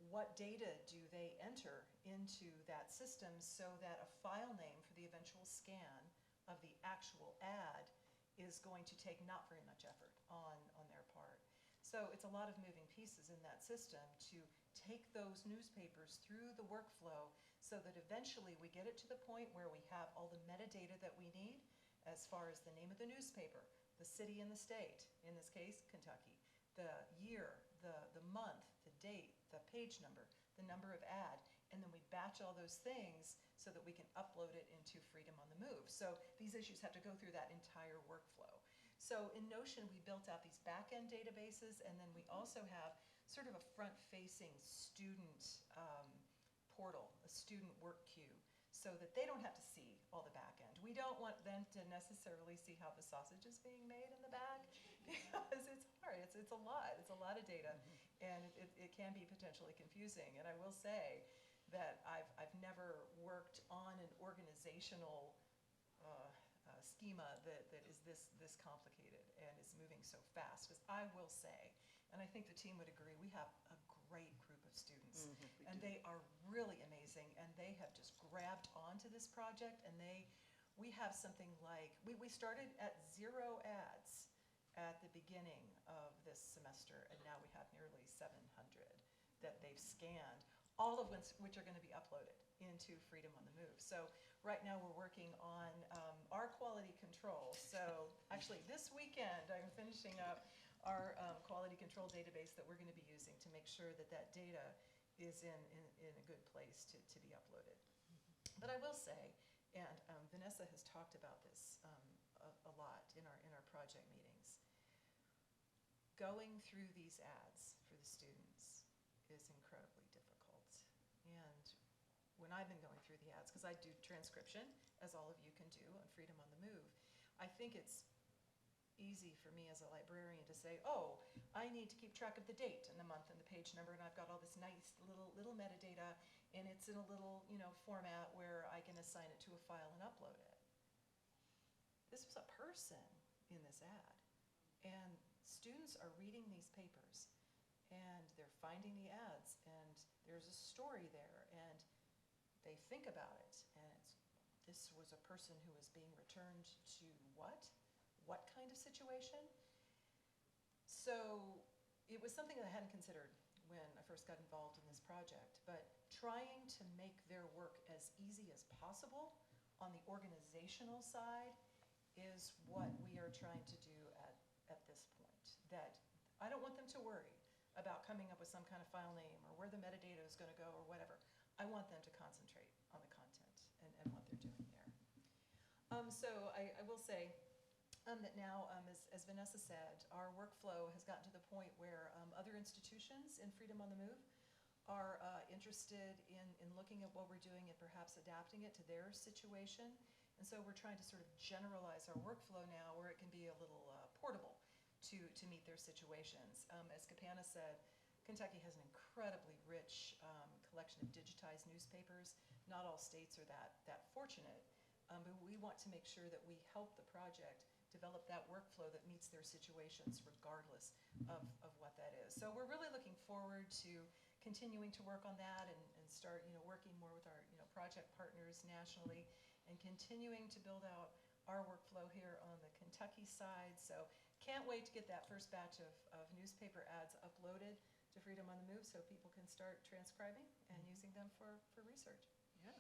Speaker 4: What data do they enter into that system so that a file name for the eventual scan of the actual ad is going to take not very much effort on their part. So it's a lot of moving pieces in that system to take those newspapers through the workflow so that eventually we get it to the point where we have all the metadata that we need as far as the name of the newspaper, the city and the state, in this case, Kentucky, the year, the month, the date, the page number of ad, and then we batch all those things so that we can upload it into Freedom on the Move. So these issues have to go through that entire workflow. So in Notion, we built out these back-end databases, and then we also have sort of a front-facing student portal, a student work queue, so that they don't have to see all the back end. We don't want them to necessarily see how the sausage is being made in the back because it's hard. It's a lot. It's a lot of data, and it can be potentially confusing. And I will say that I've never worked on an organizational schema that is this complicated and is moving so fast. Because I will say, and I think the team would agree, we have a great group of students, and they are really amazing, and they have just grabbed onto this project, and we have something like, we started at 0 ads at the beginning of this semester, and now we have nearly 700 that they've scanned, all of which are going to be uploaded into Freedom on the Move. So right now we're working on our quality control. So actually this weekend I'm finishing up our quality control database that we're going to be using to make sure that that data is in a good place to be uploaded. But I will say, and Vanessa has talked about this a lot in our project meetings, going through these ads for the students is incredibly difficult. And when I've been going through the ads, because I do transcription, as all of you can do on Freedom on the Move, I think it's easy for me as a librarian to say, oh, I need to keep track of the date and the month and the page number, and I've got all this nice little metadata, and it's in a little format where I can assign it to a file and upload it. This was a person in this ad, and students are reading these papers, and they're finding the ads, and there's a story there, and they think about it, and this was a person who was being returned to what? What kind of situation? So it was something that I hadn't considered when I first got involved in this project, but trying to make their work as easy as possible on the organizational side is what we are trying to do at this point. That I don't want them to worry about coming up with some kind of file name or where the metadata is going to go or whatever. I want them to concentrate on the content and what they're doing there. So I will say that now, as Vanessa said, our workflow has gotten to the point where other institutions in Freedom on the Move are interested in looking at what we're doing and perhaps adapting it to their situation. And so we're trying to sort of generalize our workflow now where it can be a little portable to meet their situations. As Kapana said, Kentucky has an incredibly rich collection of digitized newspapers. Not all states are that fortunate, but we want to make sure that we help the project develop that workflow that meets their situations regardless of what that is. So we're really looking forward to continuing to work on that and start working more with our project partners nationally and continuing to build out our workflow here on the Kentucky side. So can't wait to get that first batch of newspaper ads uploaded to Freedom on the Move so people can start transcribing and using them for research.
Speaker 2: Yeah.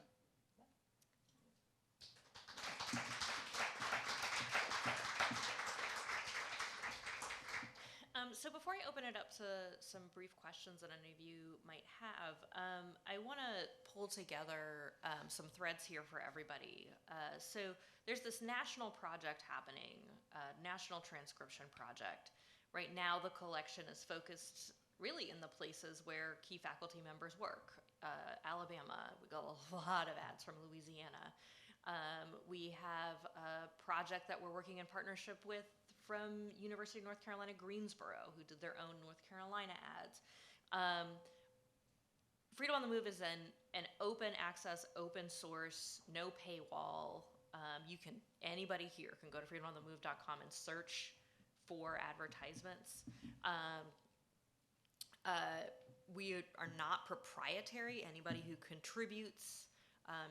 Speaker 1: So before I open it up to some brief questions that any of you might have, I want to pull together some threads here for everybody. So there's this national project happening, National Transcription Project. Right now, the collection is focused really in the places where key faculty members work. Alabama, we got a lot of ads from Louisiana. We have a project that we're working in partnership with from University of North Carolina, Greensboro, who did their own North Carolina ads. Freedom on the Move is an open access, open source, no paywall. Anybody here can go to freedomonthemove.com and search for advertisements. We are not proprietary. Anybody who contributes,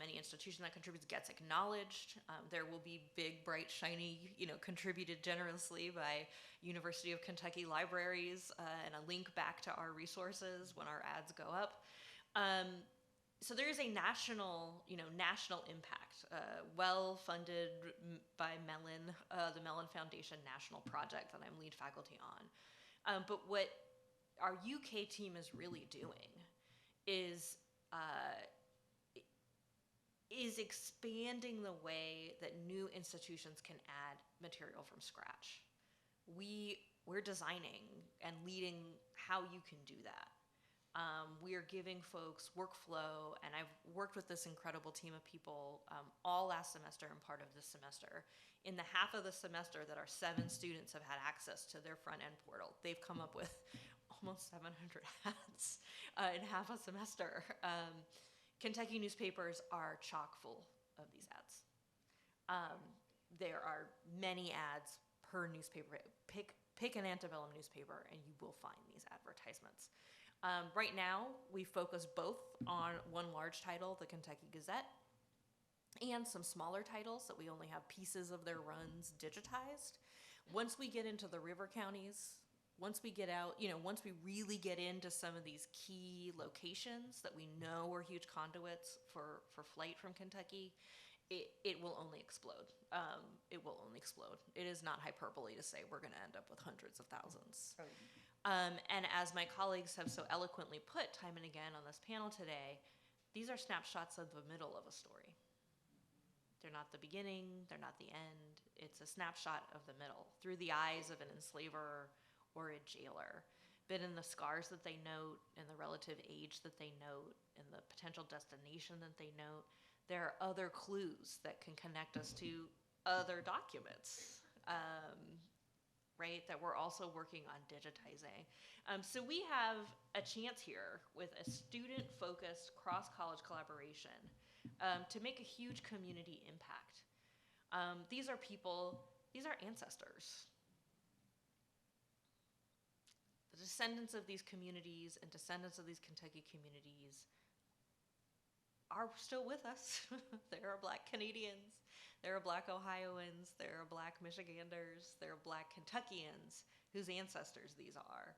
Speaker 1: any institution that contributes gets acknowledged. There will be big, bright, shiny, contributed generously by University of Kentucky libraries and a link back to our resources when our ads go up. So there is a national impact, well-funded by Mellon, the Mellon Foundation National Project that I'm lead faculty on. But what our UK team is really doing is expanding the way that new institutions can add material from scratch. We're designing and leading how you can do that. We are giving folks workflow, and I've worked with this incredible team of people all last semester and part of this semester. In the half of the semester that our 7 students have had access to their front end portal, they've come up with almost 700 ads in half a semester. Kentucky newspapers are chock full of these ads. There are many ads per newspaper. Pick an antebellum newspaper and you will find these advertisements. Right now, we focus both on one large title, the Kentucky Gazette, and some smaller titles that we only have pieces of their runs digitized. Once we get into the river counties, once we get out, once we really get into some of these key locations that we know are huge conduits for flight from Kentucky, it will only explode. It will only explode. It is not hyperbole to say we're going to end up with hundreds of thousands. And as my colleagues have so eloquently put time and again on this panel today, these are snapshots of the middle of a story. They're not the beginning, they're not the end. It's a snapshot of the middle through the eyes of an enslaver or a jailer, but in the scars that they note, in the relative age that they note, in the potential destination that they note, there are other clues that can connect us to other documents, right, that we're also working on digitizing. So we have a chance here with a student-focused cross-college collaboration to make a huge community impact. These are people, these are ancestors. The descendants of these communities and descendants of these Kentucky communities are still with us. There are Black Canadians, there are Black Ohioans, there are Black Michiganders, there are Black Kentuckians whose ancestors these are.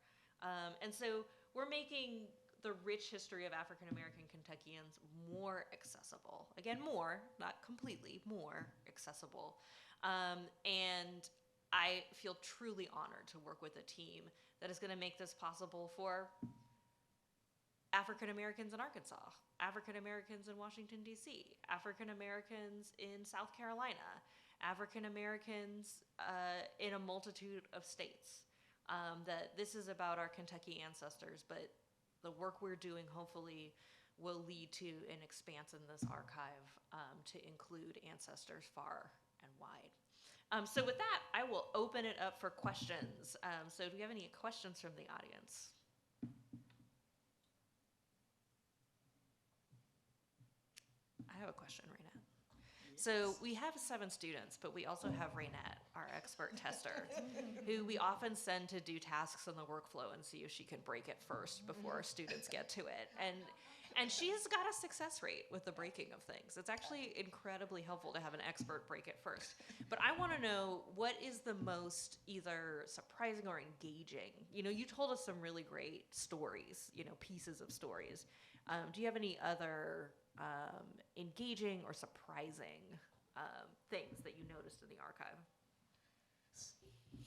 Speaker 1: And so we're making the rich history of African American Kentuckians more accessible. Again, more, not completely, more accessible. And I feel truly honored to work with a team that is going to make this possible for African Americans in Arkansas, African Americans in Washington, D.C., African Americans in South Carolina, African Americans in a multitude of states. That this is about our Kentucky ancestors, but the work we're doing hopefully will lead to an expanse in this archive to include ancestors far and wide. So with that, I will open it up for questions. So do we have any questions from the audience? I have a question, Raynette. So we have 7 students, but we also have Raynette, our expert tester, who we often send to do tasks on the workflow and see if she can break it first before our students get to it. And she's got a success rate with the breaking of things. It's actually incredibly helpful to have an expert break it first. But I want to know, what is the most either surprising or engaging? You told us some really great stories, pieces of stories. Do you have any other engaging or surprising things that you noticed in the archive?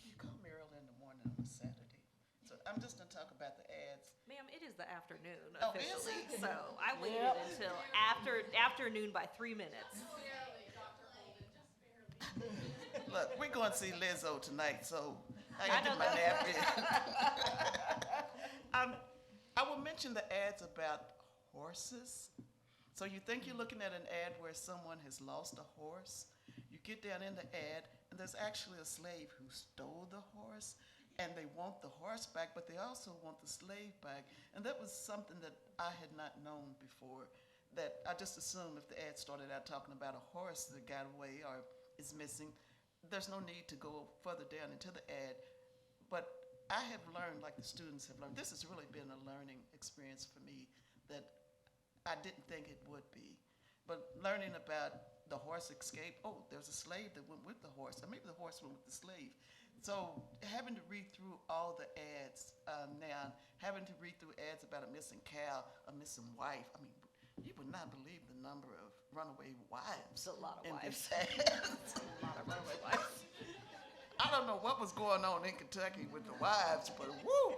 Speaker 2: You come here early in the morning on a Saturday. So I'm just going to talk about the ads.
Speaker 1: Ma'am, it is the afternoon
Speaker 2: Oh,
Speaker 1: officially,
Speaker 2: is it?
Speaker 1: so I waited until afternoon by 3 minutes.
Speaker 2: Look, we're going to see Lizzo tonight, so I
Speaker 1: I
Speaker 2: got to
Speaker 1: know
Speaker 2: get my
Speaker 1: that.
Speaker 2: nap in. I will mention the ads about horses. So you think you're looking at an ad where someone has lost a horse. You get down in the ad, and there's actually a slave who stole the horse, and they want the horse back, but they also want the slave back. And that was something that I had not known before, that I just assumed if the ad started out talking about a horse that got away or is missing, there's no need to go further down into the ad. But I have learned, like the students have learned, this has really been a learning experience for me that I didn't think it would be. But learning about the horse escape, oh, there's a slave that went with the horse, or maybe the horse went with the slave. So having to read through all the ads now, having to read through ads about a missing cow, a missing wife, I mean, you would not believe the number of runaway wives.
Speaker 1: It's a lot of
Speaker 2: in
Speaker 1: wives.
Speaker 2: these ads.
Speaker 1: A lot of runaway wives.
Speaker 2: I don't know what was going on in Kentucky with the wives, but woo!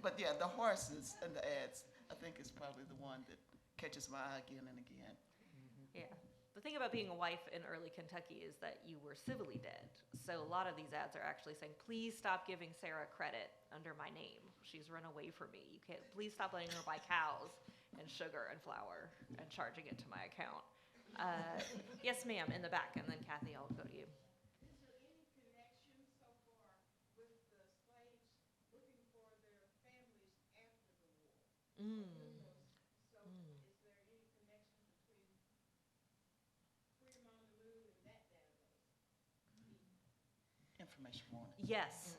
Speaker 2: But yeah, the horses and the ads, I think is probably the one that catches my eye again and again.
Speaker 1: Yeah. The thing about being a wife in early Kentucky is that you were civilly dead. So a lot of these ads are actually saying, please stop giving Sarah credit under my name. She's run away from me. You can't, please stop letting her buy cows and sugar and flour and charging it to my account. Yes, ma'am, in the back. And then Kathy, I'll go to you.
Speaker 5: Is there any connection so far with the slaves looking for their families after the war?
Speaker 1: Mm.
Speaker 5: So is there any connection between Freedom on the Move and that database?
Speaker 2: Information wanted.
Speaker 1: Yes.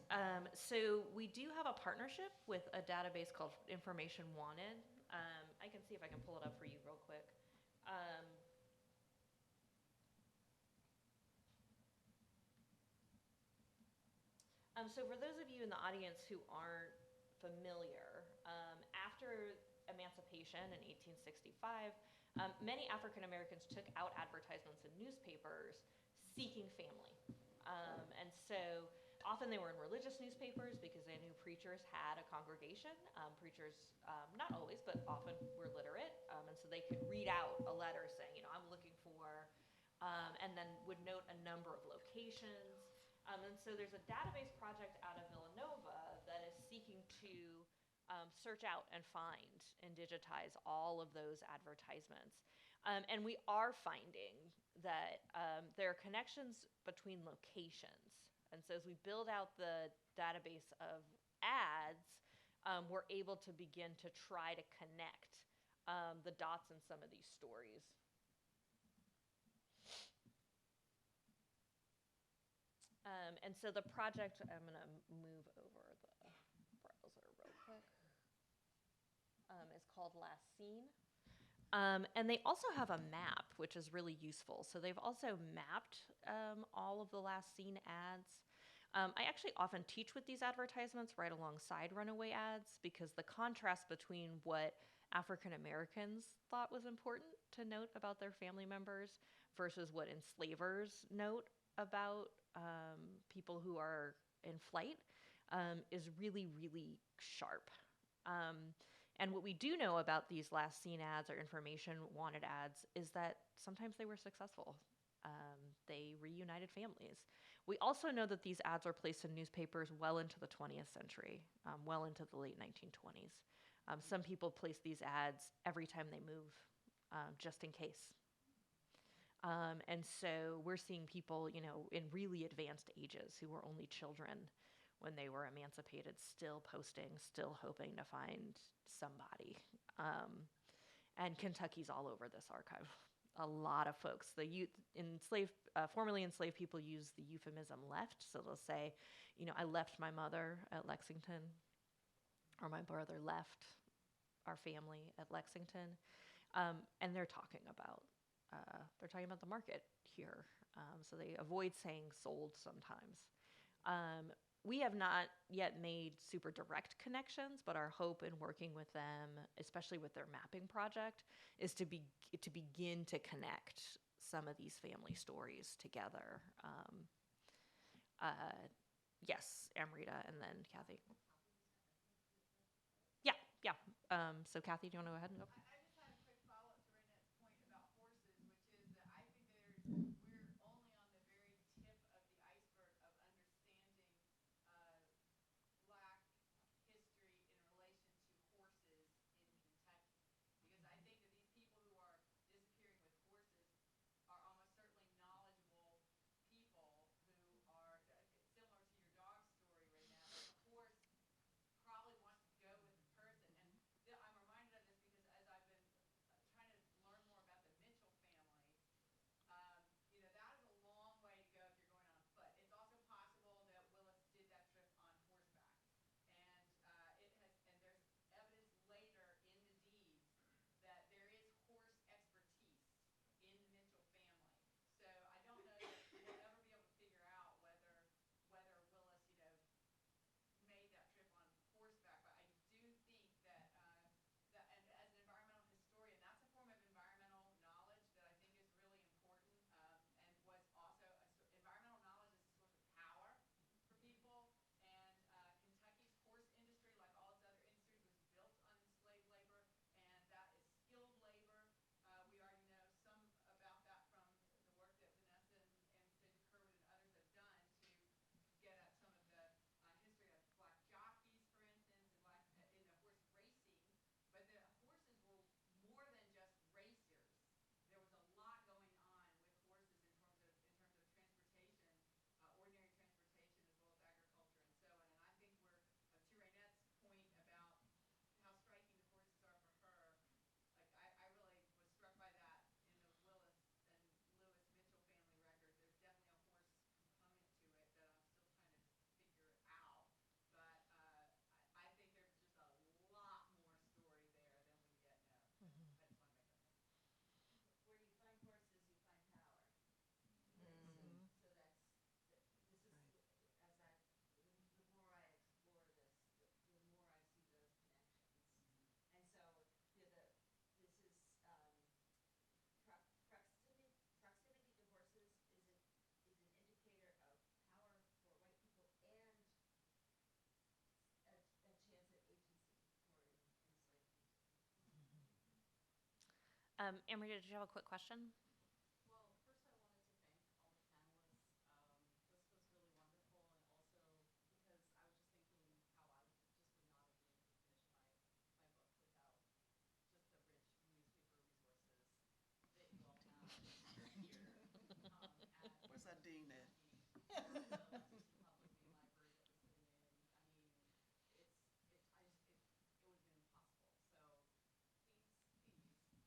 Speaker 1: So we do have a partnership with a database called Information Wanted. I can see if I can pull it up for you real quick. So for those of you in the audience who aren't familiar, after emancipation in 1865, many African Americans took out advertisements in newspapers seeking family. And so often they were in religious newspapers because they knew preachers had a congregation. Preachers, not always, but often were literate. And so they could read out a letter saying, I'm looking for, and then would note a number of locations. And so there's a database project out of Villanova that is seeking to search out and find and digitize all of those advertisements. And we are finding that there are connections between locations. And so as we build out the database of ads, we're able to begin to try to connect the dots in some of these stories. And so the project, I'm going to move over the browser real quick, is called Last Seen. And they also have a map, which is really useful. So they've also mapped all of the Last Seen ads. I actually often teach with these advertisements right alongside runaway ads because the contrast between what African Americans thought was important to note about their family members versus what enslavers note about people who are in flight is really, really sharp. And what we do know about these Last Seen ads or information wanted ads is that sometimes they were successful. They reunited families. We also know that these ads were placed in newspapers well into the 20th century, well into the late 1920s. Some people place these ads every time they move, just in case. And so we're seeing people, in really advanced ages who were only children when they were emancipated, still posting, still hoping to find somebody. And Kentucky's all over this archive. A lot of folks, formerly enslaved people use the euphemism left. So they'll say, I left my mother at Lexington, or my brother left our family at Lexington. And they're talking about the market here. So they avoid saying sold sometimes. We have not yet made super direct connections, but our hope in working with them, especially with their mapping project, is to begin to connect some of these family stories together. Yes, Amrita, and then Kathy. Yeah. So Kathy, do you want to go ahead and go?
Speaker 5: I just had a quick follow-up to Renette's point about horses, which is that I think we're only on the very tip of the iceberg of understanding Black history in relation to horses in Kentucky. Because I think that these people who are disappearing with horses are almost certainly knowledgeable people who are similar to your dog story right now. Like a horse probably wants to go with the person. And I'm reminded of this because as I've been
Speaker 1: Amrita, did you have a quick question?
Speaker 5: Well, first I wanted to thank all the panelists. This was really wonderful, and also because I was just thinking how I just would not have been able to finish my book without just the rich newspaper resources that you all have here at
Speaker 2: Where's our dean at?
Speaker 5: Kentucky, or the Lexington Public Meeting Library that we're sitting in. I mean, it would have been impossible. So please utilize the materials because they are amazing, and the work that you're doing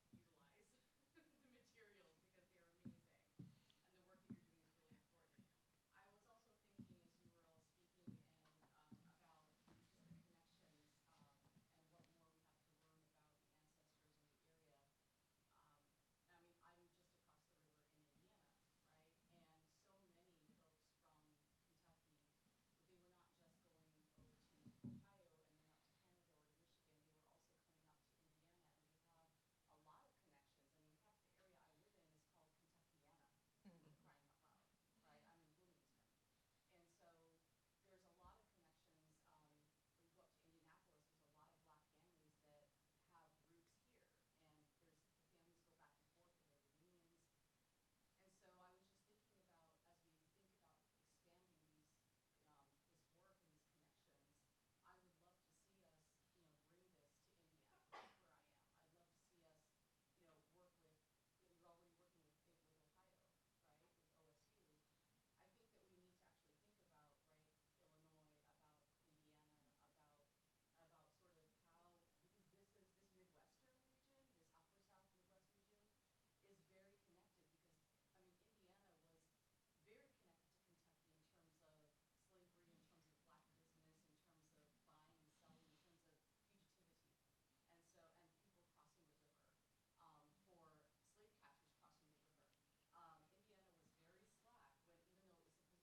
Speaker 5: is really important. I was also thinking as you were all speaking and about just the connections and what more we have to learn about the ancestors in the area. Um, I mean, I'm just across the river in Indiana, right? And so many folks from Kentucky, they were not just going over to Ohio and then up to Canada or to Michigan, they were also coming up to Indiana, and we have a lot of connections. I mean, heck, the area I live in is called Kentuckiana, for crying out loud, right? I'm in Bloomington. And so there's a lot of connections. When you go up to Indianapolis, there's a lot of Black families that have roots here, and the families go back and forth and their reunions. And so I was just thinking about, as we think about expanding this work and these connections, I would love to see us, bring this to Indiana, where I am. I'd love to see us, work with. You're already working with Ohio, right, with OSU. I think that we need to actually think about, right, Illinois, about Indiana, about sort of how, because this Midwestern region, this upper South Midwest region, is very connected because, I mean, Indiana was very connected to Kentucky in terms of slavery, in terms of black business, in terms of buying and selling, in terms of fugitivity. And people crossing the river, for slave catchers crossing the river. Indiana was very slack when, even though it was supposed to be a free state, it really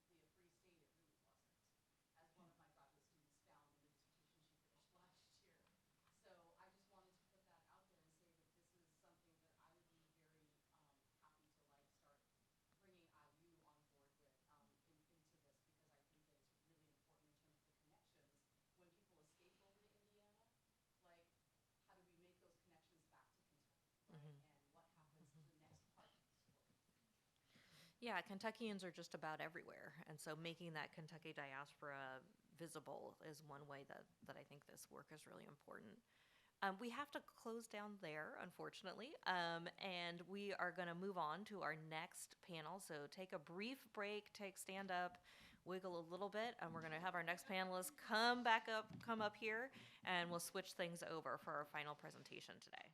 Speaker 5: wasn't, as one of my graduate students found in the dissertation she finished last year. So I just wanted to put that out there and say that this is something that I would be very happy to like start bringing IU on board with into this, because I think that it's really important in terms of the connections. When people escape over to Indiana, like, how do we make those connections back to Kentucky, right? And what happens to the next part of the story?
Speaker 1: Yeah, Kentuckians are just about everywhere. And so making that Kentucky diaspora visible is one way that I think this work is really important. We have to close down there, unfortunately, and we are going to move on to our next panel. So take a brief break, stand up, wiggle a little bit, and we're going to have our next panelist come up here, and we'll switch things over for our final presentation today.